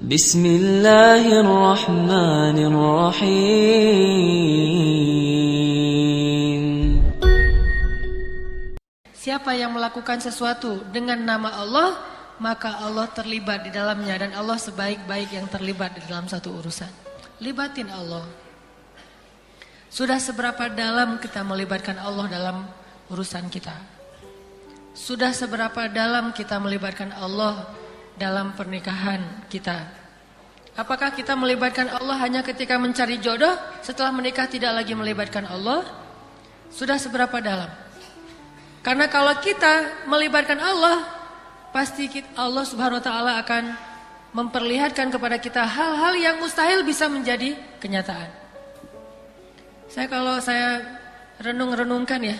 Bismillahirrahmanirrahim. Siapa yang melakukan sesuatu dengan nama Allah, maka Allah terlibat di dalamnya, dan Allah sebaik-baik yang terlibat di dalam satu urusan. Libatin Allah. Sudah seberapa dalam kita melibatkan Allah dalam urusan kita? Sudah seberapa dalam kita melibatkan Allah dalam pernikahan kita? Apakah kita melibatkan Allah hanya ketika mencari jodoh, setelah menikah tidak lagi melibatkan Allah? Sudah seberapa dalam? Karena kalau kita melibatkan Allah, pasti Allah Subhanahu wa taala akan memperlihatkan kepada kita hal-hal yang mustahil bisa menjadi kenyataan. Kalau saya renung-renungkan ya,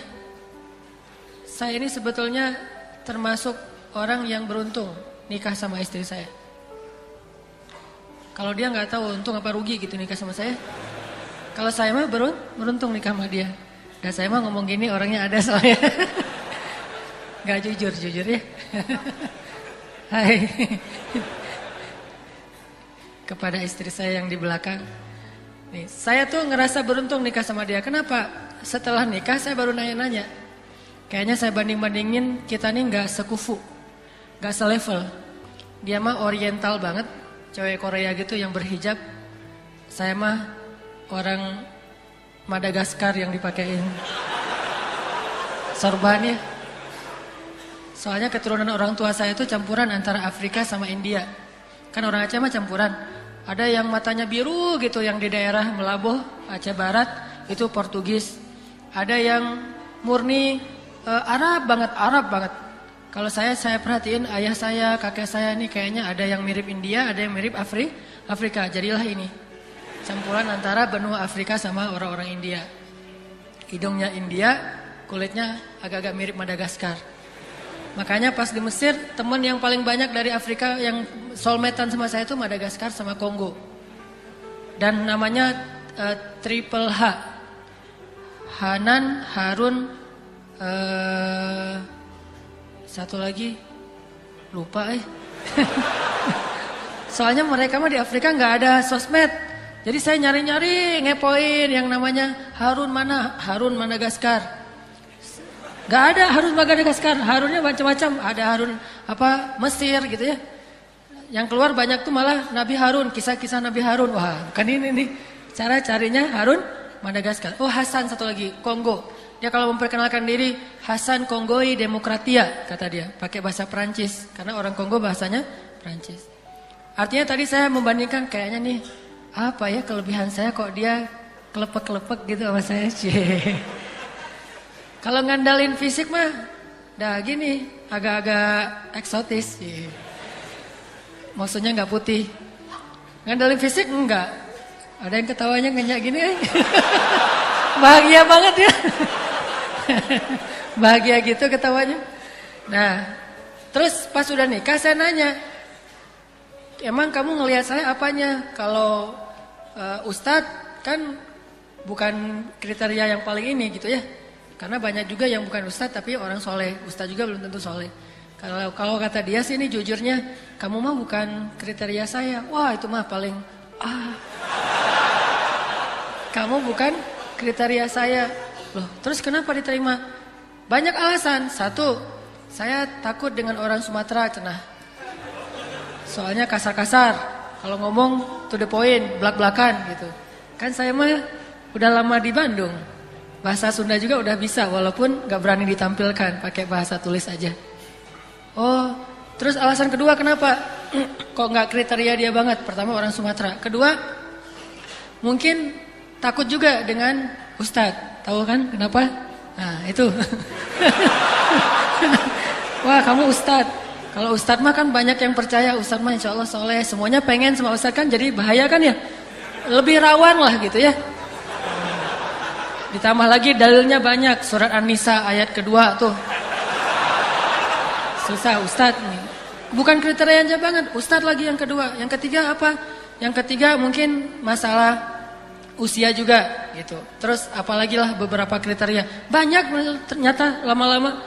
saya ini sebetulnya termasuk orang yang beruntung nikah sama istri saya. Kalau dia nggak tahu untung apa rugi gitu nikah sama saya. Kalau saya mah beruntung nikah sama dia. Dan saya mah ngomong gini orangnya ada soalnya. Gak jujur ya. Hai. Kepada istri saya yang di belakang. Nih, saya tuh ngerasa beruntung nikah sama dia. Kenapa? Setelah nikah saya baru nanya-nanya. Kayaknya saya banding-bandingin kita nih gak sekufu. Gak selevel. Dia mah oriental banget. Cewek Korea gitu yang berhijab. Saya mah orang Madagaskar yang dipakein sorban ya. Soalnya keturunan orang tua saya itu campuran antara Afrika sama India. Kan orang Aceh mah campuran. Ada yang matanya biru gitu yang di daerah Melaboh, Aceh Barat, itu Portugis. Ada yang murni Arab banget. Kalau saya perhatiin ayah saya, kakek saya nih kayaknya ada yang mirip India, ada yang mirip Afrika. Jadilah ini campuran antara benua Afrika sama orang-orang India. Hidungnya India, kulitnya agak-agak mirip Madagaskar. Makanya pas di Mesir, teman yang paling banyak dari Afrika yang soulmate-an sama saya itu Madagaskar sama Kongo. Dan namanya Triple H. Hanan, Harun, satu lagi lupa Soalnya mereka mah di Afrika nggak ada sosmed. Jadi saya nyari-nyari ngepoin yang namanya Harun mana? Harun Madagaskar. Gak ada Harun Madagaskar, Harunnya macam-macam. Ada Harun Mesir gitu ya. Yang keluar banyak tuh malah Nabi Harun, kisah-kisah Nabi Harun. Wah, kan ini nih cara carinya Harun Madagaskar. Oh, Hasan satu lagi, Kongo. Dia kalau memperkenalkan diri Hasan Kongoi Demokratia kata dia, pakai bahasa Perancis karena orang Kongo bahasanya Perancis. Artinya tadi saya membandingkan kayaknya nih apa ya kelebihan saya kok dia kelepek-kelepek gitu sama saya. Kalau ngandalin fisik mah dah gini, agak-agak eksotis. Maksudnya nggak putih. Ngandalin fisik enggak. Ada yang ketawanya ngenyak gini. Bahagia banget ya. Bahagia gitu ketawanya. Nah, terus pas udah nikah saya nanya, emang kamu ngelihat saya apanya? Kalau Ustadz kan bukan kriteria yang paling ini gitu ya. Karena banyak juga yang bukan ustadz tapi orang soleh. Ustadz juga belum tentu soleh. Kalau kata dia sih ini jujurnya, kamu mah bukan kriteria saya. Wah itu mah paling kamu bukan kriteria saya. Loh terus kenapa diterima? Banyak alasan. Satu, saya takut dengan orang Sumatera cenah. Soalnya kasar-kasar. Kalau ngomong to the point, belak-belakan gitu. Kan saya mah udah lama di Bandung. Bahasa Sunda juga udah bisa walaupun gak berani ditampilkan, pakai bahasa tulis aja. Oh, terus alasan kedua kenapa? Kok gak kriteria dia banget? Pertama orang Sumatera. Kedua, mungkin takut juga dengan Ustadz. Tahu kan kenapa? Nah itu. Wah kamu Ustadz. Kalau Ustadz mah kan banyak yang percaya. Ustadz mah insya Allah soleh. Semuanya pengen sama Ustadz kan jadi bahaya kan ya. Lebih rawan lah gitu ya. Ditambah lagi dalilnya banyak. Surat An-Nisa ayat kedua tuh. Susah Ustadz nih. Bukan kriterianya banget. Ustadz lagi yang kedua. Yang ketiga apa? Yang ketiga mungkin masalah usia juga gitu. Terus apalagi lah beberapa kriteria. Banyak ternyata lama-lama.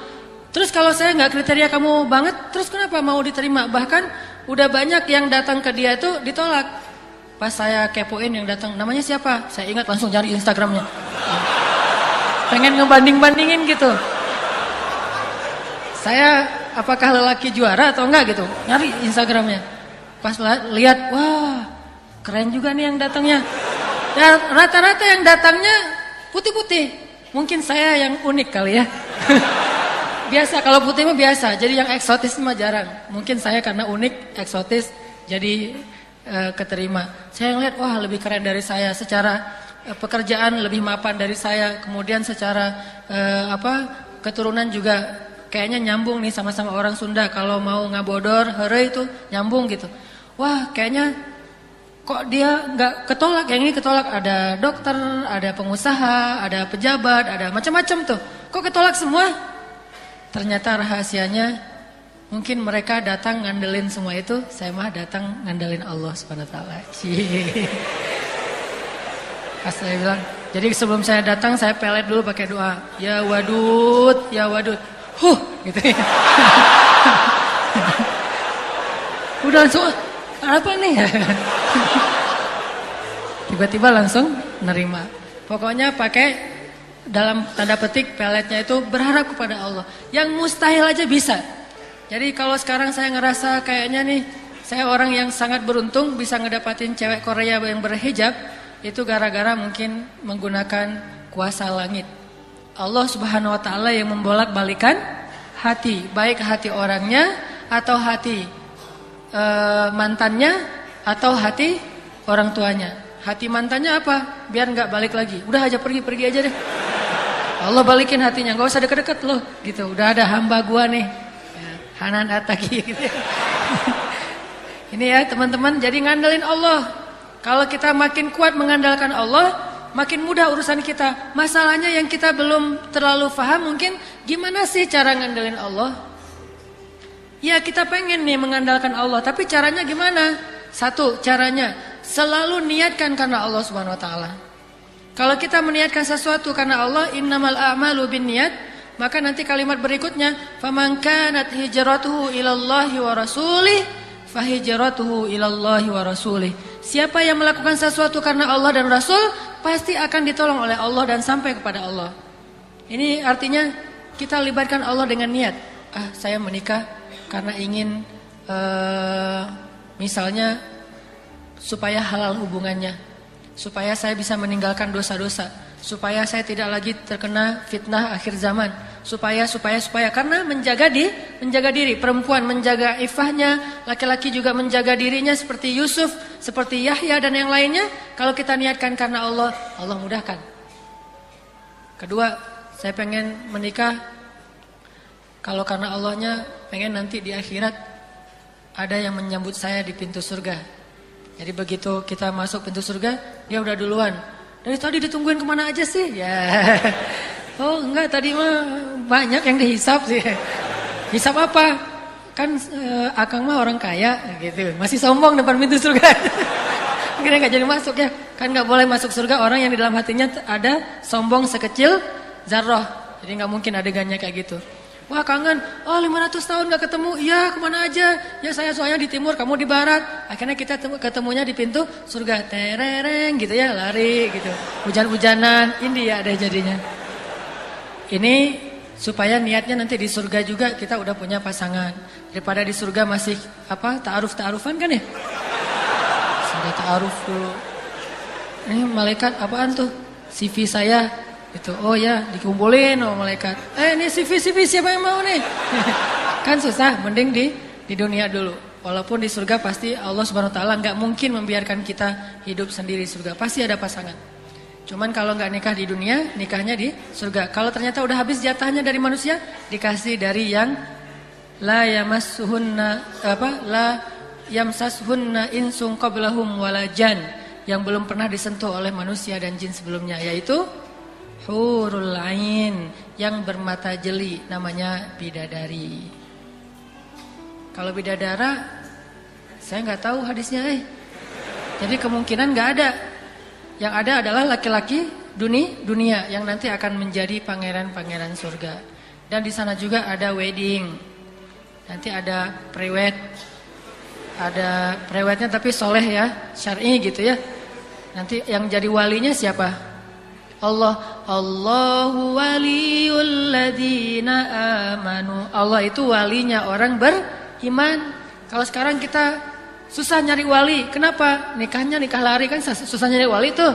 Terus kalau saya nggak kriteria kamu banget, terus kenapa mau diterima? Bahkan udah banyak yang datang ke dia itu ditolak. Pas saya kepoin yang datang, namanya siapa? Saya ingat langsung cari Instagramnya. Pengen ngebanding-bandingin gitu. Saya apakah lelaki juara atau enggak gitu. Nyari Instagramnya. Pas lihat, wah keren juga nih yang datangnya. Ya rata-rata yang datangnya putih-putih. Mungkin saya yang unik kali ya. Biasa, kalau putih mah biasa. Jadi yang eksotis mah jarang. Mungkin saya karena unik, eksotis, jadi keterima. Saya ngeliat, wah lebih keren dari saya. Secara pekerjaan lebih mapan dari saya. Kemudian secara keturunan juga kayaknya nyambung nih sama-sama orang Sunda. Kalau mau ngabodor, here itu nyambung gitu. Wah kayaknya kok dia nggak ketolak. Yang ini ketolak, ada dokter, ada pengusaha, ada pejabat, ada macam-macam tuh. Kok ketolak semua? Ternyata rahasianya mungkin mereka datang ngandelin semua itu, saya mah datang ngandelin Allah Subhanahu wa taala. Pas saya bilang, jadi sebelum saya datang saya pelet dulu pakai doa, ya wadud, ya wadud. Gitu ya. Udah langsung apa nih? Tiba-tiba langsung nerima. Pokoknya pakai dalam tanda petik peletnya itu berharap kepada Allah. Yang mustahil aja bisa. Jadi kalau sekarang saya ngerasa kayaknya nih, saya orang yang sangat beruntung bisa ngedapatin cewek Korea yang berhijab, itu gara-gara mungkin menggunakan kuasa langit. Allah Subhanahu wa taala yang membolak-balikan hati, baik hati orangnya atau hati mantannya atau hati orang tuanya. Hati mantannya apa? Biar nggak balik lagi. Udah aja pergi aja deh. Allah balikin hatinya, nggak usah deket-deket loh, gitu. Udah ada hamba gua nih, ya, Hanan Ataki. Gitu. Ini ya teman-teman, jadi ngandelin Allah. Kalau kita makin kuat mengandalkan Allah, makin mudah urusan kita. Masalahnya yang kita belum terlalu paham mungkin, gimana sih cara ngandelin Allah? Ya kita pengen nih mengandalkan Allah, tapi caranya gimana? Satu, caranya selalu niatkan karena Allah Subhanahu wa taala. Kalau kita meniatkan sesuatu karena Allah, innamal a'malu binniyat, maka nanti kalimat berikutnya, faman kanat hijratuhu ilallahi wa rasulih, fahijratuhu ilallahi wa rasulih. Siapa yang melakukan sesuatu karena Allah dan Rasul, pasti akan ditolong oleh Allah dan sampai kepada Allah. Ini artinya kita libatkan Allah dengan niat. Saya menikah karena ingin misalnya supaya halal hubungannya, supaya saya bisa meninggalkan dosa-dosa, supaya saya tidak lagi terkena fitnah akhir zaman, supaya karena menjaga diri, perempuan menjaga ifahnya, laki-laki juga menjaga dirinya seperti Yusuf, seperti Yahya dan yang lainnya. Kalau kita niatkan karena Allah, Allah mudahkan. Kedua, saya pengen menikah kalau karena Allahnya, pengen nanti di akhirat ada yang menyambut saya di pintu surga. Jadi begitu kita masuk pintu surga, dia udah duluan. Dari tadi ditungguin kemana aja sih? Ya, oh enggak, tadi mah banyak yang dihisap sih. Hisap apa? Kan akang mah orang kaya gitu. Masih sombong depan pintu surga. Mungkin nggak jadi masuk ya. Kan nggak boleh masuk surga orang yang di dalam hatinya ada sombong sekecil zarrah. Jadi nggak mungkin adegannya kayak gitu. Wah kangen, 500 tahun gak ketemu, iya kemana aja? Ya saya soalnya di timur, kamu di barat. Akhirnya kita ketemunya di pintu surga, terereng gitu ya, lari gitu. Hujan-hujanan, ini ya ada jadinya. Ini supaya niatnya nanti di surga juga kita udah punya pasangan. Daripada di surga masih ta'aruf-ta'arufan kan ya? Sudah ta'aruf dulu. Ini malaikat apaan tuh? CV saya. Itu, oh ya dikumpulin malaikat. Ini CV siapa yang mau nih? Kan susah, mending di dunia dulu. Walaupun di surga pasti Allah Subhanahu wa taala nggak mungkin membiarkan kita hidup sendiri di surga. Pasti ada pasangan. Cuman kalau nggak nikah di dunia, nikahnya di surga. Kalau ternyata udah habis jatahnya dari manusia, dikasih dari yang la yamsashunna insun qablahum wala jan, yang belum pernah disentuh oleh manusia dan jin sebelumnya, yaitu hurul ain, yang bermata jeli, namanya bidadari. Kalau bidadara, saya nggak tahu hadisnya. Jadi kemungkinan nggak ada. Yang ada adalah laki-laki dunia yang nanti akan menjadi pangeran-pangeran surga. Dan di sana juga ada wedding. Nanti ada prewed. ada prewednya tapi soleh ya, syar'i gitu ya. Nanti yang jadi walinya siapa? Allah. Allahu waliyul ladzina amanu. Allah itu walinya orang beriman. Kalau sekarang kita susah nyari wali, kenapa? Nikahnya nikah lari kan susah nyari wali tuh.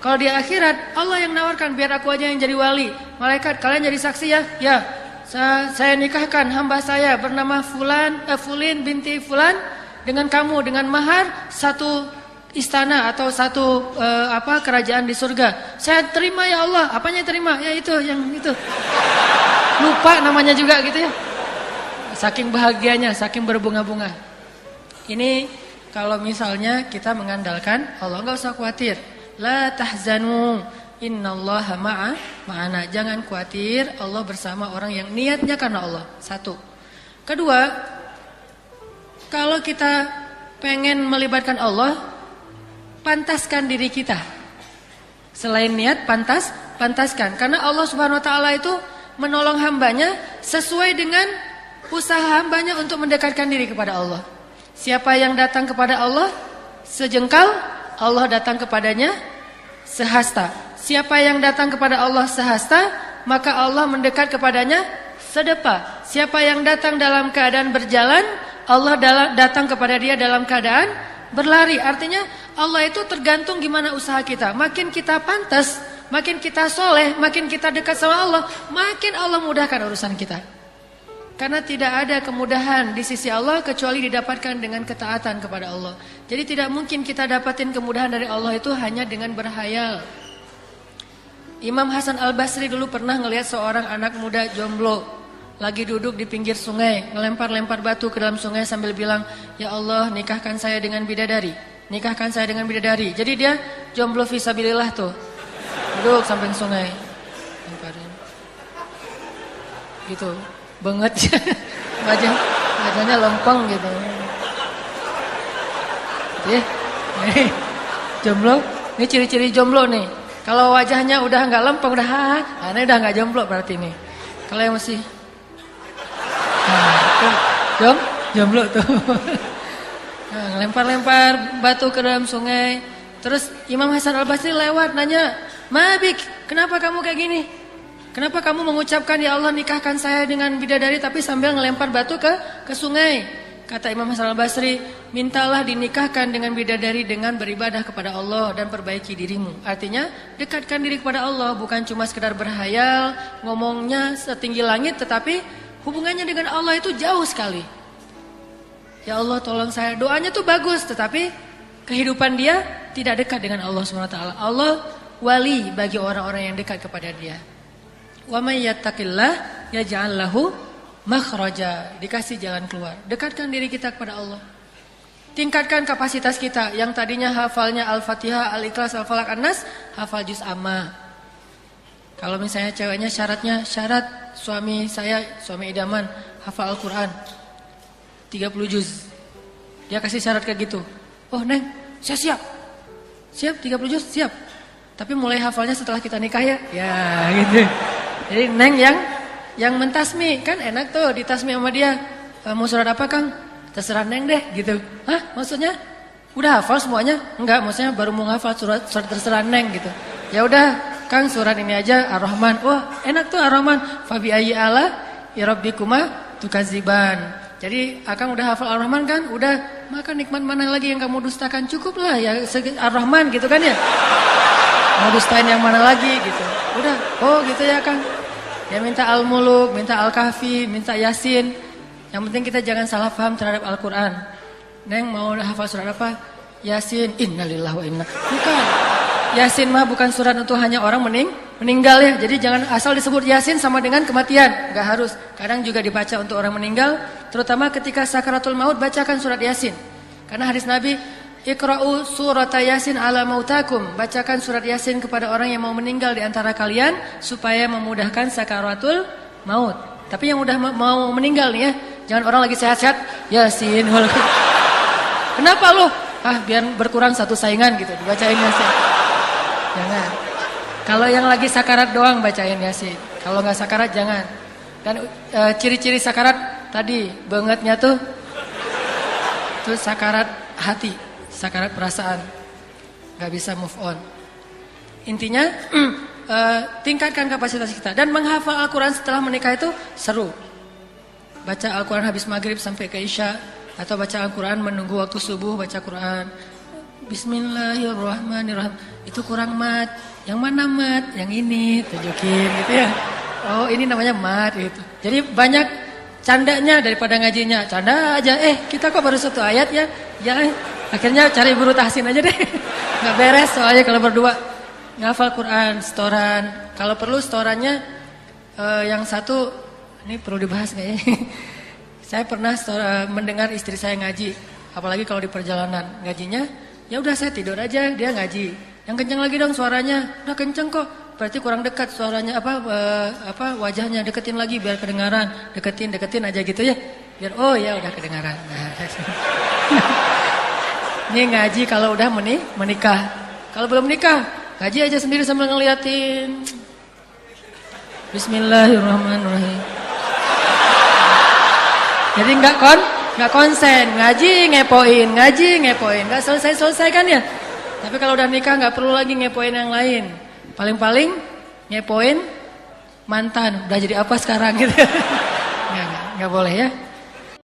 Kalau di akhirat Allah yang nawarkan, biar aku aja yang jadi wali. Malaikat, kalian jadi saksi ya? Ya. Saya nikahkan hamba saya bernama Fulin binti Fulan dengan kamu dengan mahar satu istana atau satu kerajaan di surga. Saya terima ya Allah. Apanya terima? Ya itu, yang itu. Lupa namanya juga gitu ya. Saking bahagianya, saking berbunga-bunga. Ini kalau misalnya kita mengandalkan Allah, enggak usah khawatir. La tahzanu, innallaha ma'ana. Jangan khawatir, Allah bersama orang yang niatnya karena Allah. Satu. Kedua, kalau kita pengen melibatkan Allah, pantaskan diri kita. Selain niat, pantaskan. Karena Allah Subhanahu wa taala itu menolong hambanya sesuai dengan usaha hambanya untuk mendekatkan diri kepada Allah. Siapa yang datang kepada Allah sejengkal, Allah datang kepadanya sehasta. Siapa yang datang kepada Allah sehasta, maka Allah mendekat kepadanya sedepa. Siapa yang datang dalam keadaan berjalan, Allah datang kepada dia dalam keadaan berlari. Artinya Allah itu tergantung gimana usaha kita. Makin kita pantas, makin kita soleh, makin kita dekat sama Allah, makin Allah mudahkan urusan kita. Karena tidak ada kemudahan di sisi Allah kecuali didapatkan dengan ketaatan kepada Allah. Jadi tidak mungkin kita dapatin kemudahan dari Allah itu hanya dengan berhayal. Imam Hasan Al-Basri dulu pernah ngelihat seorang anak muda jomblo lagi duduk di pinggir sungai, ngelempar-lempar batu ke dalam sungai sambil bilang, "Ya Allah, nikahkan saya dengan bidadari. Nikahkan saya dengan bidadari." Jadi dia jomblo fisabilillah tuh. Duduk samping sungai. Lemparin. Gitu. Banget. Wajahnya lempeng gitu. Jomblo, ini ciri-ciri jomblo nih. Kalau wajahnya udah nggak lempeng, ini udah nggak jomblo berarti nih. Kalau yang masih, jomblo tuh. Lempar-lempar batu ke dalam sungai. Terus Imam Hasan Al-Basri lewat nanya, "Mabik, kenapa kamu kayak gini? Kenapa kamu mengucapkan ya Allah nikahkan saya dengan bidadari tapi sambil ngelempar batu ke sungai?" Kata Imam Hasan Al-Basri, "Mintalah dinikahkan dengan bidadari dengan beribadah kepada Allah dan perbaiki dirimu." Artinya dekatkan diri kepada Allah, bukan cuma sekedar berhayal, ngomongnya setinggi langit, tetapi hubungannya dengan Allah itu jauh sekali. Ya Allah tolong saya, doanya tuh bagus, tetapi kehidupan dia tidak dekat dengan Allah SWT. Allah wali bagi orang-orang yang dekat kepada dia. Wa may yattaqillah yaj'al lahu makhraja. Dikasih jalan keluar. Dekatkan diri kita kepada Allah. Tingkatkan kapasitas kita. Yang tadinya hafalnya Al-Fatihah, Al-Ikhlas, Al-Falaq, An-Nas, hafal juz amma. Kalau misalnya ceweknya syarat suami saya, suami idaman, hafal Al-Quran 30 juz. Dia kasih syarat kayak gitu. "Oh Neng, saya siap. Siap 30 juz, siap. Tapi mulai hafalnya setelah kita nikah ya." Ya gitu. Jadi Neng yang mentasmi, kan enak tuh ditasmi sama dia. "Mau surat apa Kang?" "Terserah Neng deh," gitu. "Hah, maksudnya udah hafal semuanya?" "Enggak, maksudnya baru mau hafal surat terserah Neng," gitu. "Ya udah Kang, surat ini aja Ar-Rahman." "Wah, enak tuh Ar-Rahman. Fa bi ayyi ala rabbikuma tukadziban." Jadi Akang udah hafal Ar-Rahman kan? Udah, maka nikmat mana lagi yang kamu dustakan? Cukuplah ya Ar-Rahman gitu kan ya. Mau dustain yang mana lagi gitu. Udah, oh gitu ya Kang. Ya minta Al-Muluk, minta Al-Kahfi, minta Yasin. Yang penting kita jangan salah paham terhadap Al-Quran. Neng mau hafal surat apa? Yasin. Innalillahi wa inna. Bukan. Yasin mah bukan surat untuk hanya orang meninggal ya. Jadi jangan asal disebut Yasin sama dengan kematian. Gak harus. Kadang juga dibaca untuk orang meninggal. Terutama ketika sakaratul maut, bacakan surat Yasin. Karena hadis Nabi, "Iqra'u surata Yasin ala mautakum." Bacakan surat Yasin kepada orang yang mau meninggal di antara kalian supaya memudahkan sakaratul maut. Tapi yang udah mau meninggal nih ya, jangan orang lagi sehat-sehat, Yasin. Kenapa lo? Biar berkurang satu saingan gitu, dibacain Yasin. Jangan. Kalau yang lagi sakarat doang bacain Yasin. Kalau nggak sakarat jangan. Dan ciri-ciri sakarat tadi bangetnya tuh Itu sakarat hati, sakarat perasaan. Gak bisa move on. Intinya tingkatkan kapasitas kita. Dan menghafal Al-Quran setelah menikah itu seru. Baca Al-Quran habis maghrib sampai ke Isya. Atau baca Al-Quran menunggu waktu subuh baca Quran. Bismillahirrahmanirrahim. Itu kurang mat. Yang mana mat? Yang ini. Tunjukin gitu ya. Oh ini namanya mat gitu. Jadi banyak candanya daripada ngajinya. Canda aja. Kita kok baru satu ayat ya. Jangan. Akhirnya cari guru tahsin aja deh. Gak beres soalnya kalau berdua. Ngafal Quran, setoran. Kalau perlu setorannya yang satu. Ini perlu dibahas kayaknya. Saya pernah mendengar istri saya ngaji. Apalagi kalau di perjalanan. Ngajinya, ya udah saya tidur aja. Dia ngaji. Yang kencang lagi dong suaranya. Udah kencang kok. Berarti kurang dekat suaranya. Wajahnya deketin lagi biar kedengaran. Deketin aja gitu ya. Biar oh ya udah kedengaran. Nah, ini ngaji kalau udah menikah. Kalau belum menikah, ngaji aja sendiri sambil ngeliatin. Bismillahirrahmanirrahim. Jadi nggak konsen, ngaji ngepoin, nggak selesai kan ya. Tapi kalau udah nikah nggak perlu lagi ngepoin yang lain. Paling ngepoin mantan. Udah jadi apa sekarang gitu? Nggak boleh ya.